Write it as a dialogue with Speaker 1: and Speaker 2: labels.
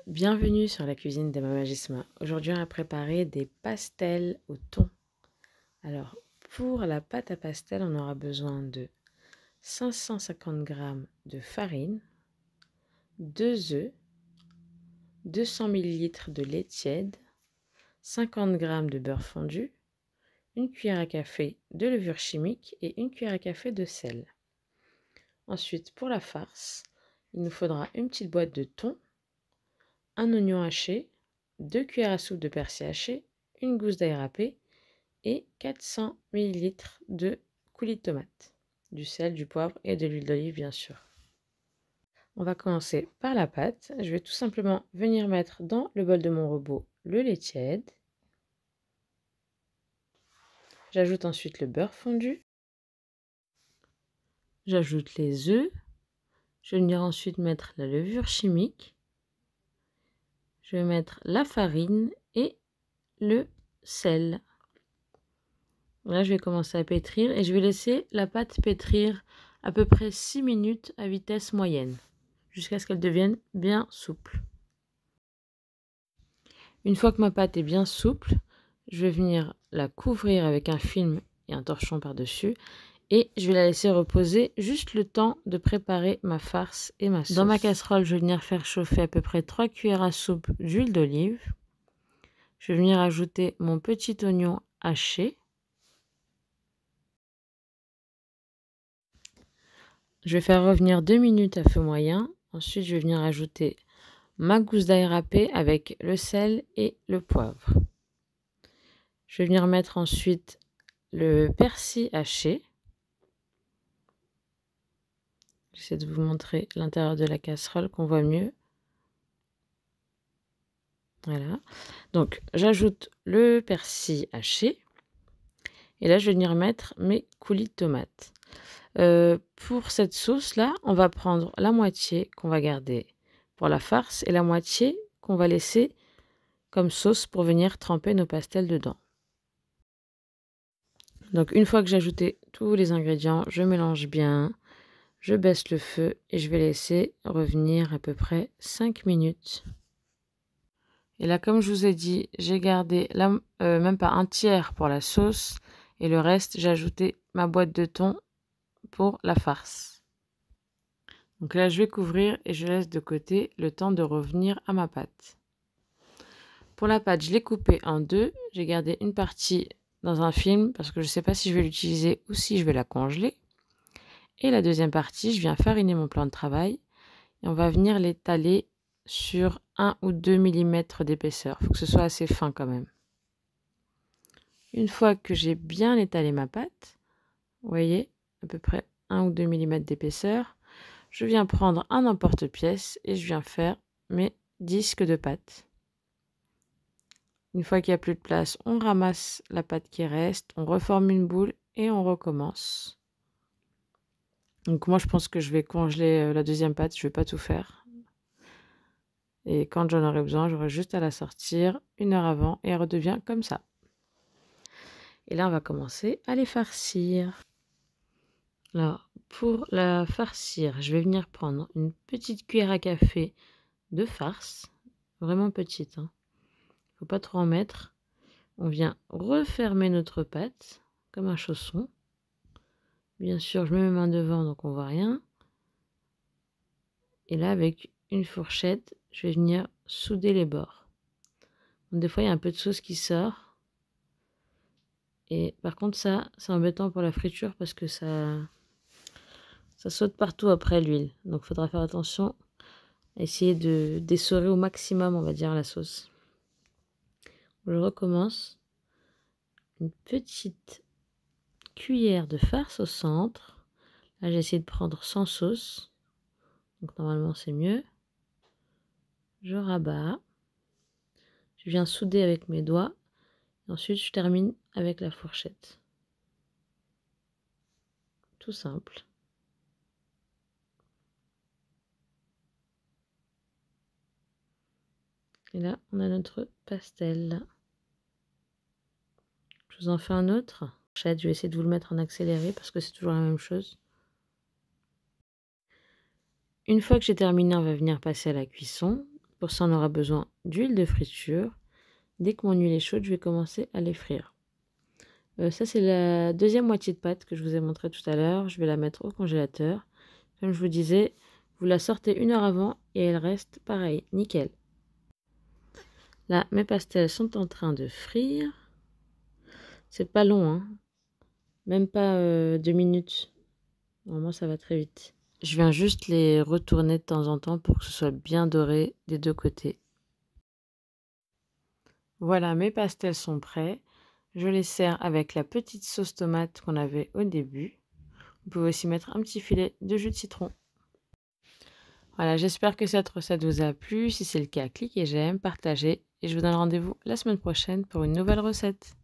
Speaker 1: Bienvenue sur la cuisine de Mama Gisma. Aujourd'hui, on va préparer des pastels au thon. Alors, pour la pâte à pastel, on aura besoin de 550 g de farine, 2 œufs, 200 ml de lait tiède, 50 g de beurre fondu, une cuillère à café de levure chimique et une cuillère à café de sel. Ensuite, pour la farce, il nous faudra une petite boîte de thon, un oignon haché, 2 cuillères à soupe de persil haché, une gousse d'ail râpé et 400 ml de coulis de tomate, du sel, du poivre et de l'huile d'olive bien sûr. On va commencer par la pâte. Je vais tout simplement venir mettre dans le bol de mon robot le lait tiède. J'ajoute ensuite le beurre fondu. J'ajoute les œufs. Je vais venir ensuite mettre la levure chimique. Je vais mettre la farine et le sel. Là, je vais commencer à pétrir et je vais laisser la pâte pétrir à peu près 6 minutes à vitesse moyenne, jusqu'à ce qu'elle devienne bien souple. Une fois que ma pâte est bien souple, je vais venir la couvrir avec un film et un torchon par-dessus et je vais la laisser reposer juste le temps de préparer ma farce et ma sauce. Dans ma casserole, je vais venir faire chauffer à peu près 3 cuillères à soupe d'huile d'olive. Je vais venir ajouter mon petit oignon haché. Je vais faire revenir 2 minutes à feu moyen. Ensuite, je vais venir ajouter ma gousse d'ail râpée avec le sel et le poivre. Je vais venir mettre ensuite le persil haché. J'essaie de vous montrer l'intérieur de la casserole qu'on voit mieux. Voilà. Donc, j'ajoute le persil haché. Et là, je vais venir mettre mes coulis de tomates. Pour cette sauce-là, on va prendre la moitié qu'on va garder pour la farce et la moitié qu'on va laisser comme sauce pour venir tremper nos pastels dedans. Donc une fois que j'ai ajouté tous les ingrédients, je mélange bien, je baisse le feu et je vais laisser revenir à peu près 5 minutes. Et là, comme je vous ai dit, j'ai gardé même pas un tiers pour la sauce et le reste, j'ai ajouté ma boîte de thon pour la farce. Donc là, je vais couvrir et je laisse de côté le temps de revenir à ma pâte. Pour la pâte, je l'ai coupée en deux. J'ai gardé une partie dans un film parce que je ne sais pas si je vais l'utiliser ou si je vais la congeler. Et la deuxième partie, je viens fariner mon plan de travail et on va venir l'étaler sur 1 ou 2 mm d'épaisseur. Il faut que ce soit assez fin quand même. Une fois que j'ai bien étalé ma pâte, vous voyez, à peu près 1 ou 2 mm d'épaisseur, je viens prendre un emporte-pièce et je viens faire mes disques de pâte. Une fois qu'il n'y a plus de place, on ramasse la pâte qui reste, on reforme une boule et on recommence. Donc moi, je pense que je vais congeler la deuxième pâte, je ne vais pas tout faire. Et quand j'en aurai besoin, j'aurai juste à la sortir 1 heure avant et elle redevient comme ça. Et là, on va commencer à les farcir. Alors, pour la farcir, je vais venir prendre une petite cuillère à café de farce, vraiment petite, hein. Faut pas trop en mettre. On vient refermer notre pâte comme un chausson. Bien sûr, je mets mes mains devant, donc on voit rien. Et là, avec une fourchette, je vais venir souder les bords. Donc, des fois, il y a un peu de sauce qui sort. Et par contre, ça, c'est embêtant pour la friture parce que ça saute partout après l'huile. Donc, il faudra faire attention à essayer d'essorer au maximum, on va dire, la sauce. Je recommence. Une petite cuillère de farce au centre. Là, j'ai essayé de prendre sans sauce. Donc, normalement, c'est mieux. Je rabats. Je viens souder avec mes doigts. Et ensuite, je termine avec la fourchette. Tout simple. Et là, on a notre pastel. Je vous en fais un autre. Je vais essayer de vous le mettre en accéléré parce que c'est toujours la même chose. Une fois que j'ai terminé, on va venir passer à la cuisson. Pour ça, on aura besoin d'huile de friture. Dès que mon huile est chaude, je vais commencer à les frire. Ça, c'est la deuxième moitié de pâte que je vous ai montré tout à l'heure. Je vais la mettre au congélateur. Comme je vous disais, vous la sortez 1 heure avant et elle reste pareil, nickel. Là, mes pastels sont en train de frire. C'est pas long, hein. Même pas 2 minutes. Normalement, ça va très vite. Je viens juste les retourner de temps en temps pour que ce soit bien doré des deux côtés. Voilà, mes pastels sont prêts. Je les sers avec la petite sauce tomate qu'on avait au début. Vous pouvez aussi mettre un petit filet de jus de citron. Voilà, j'espère que cette recette vous a plu. Si c'est le cas, cliquez j'aime, partagez et je vous donne rendez-vous la semaine prochaine pour une nouvelle recette.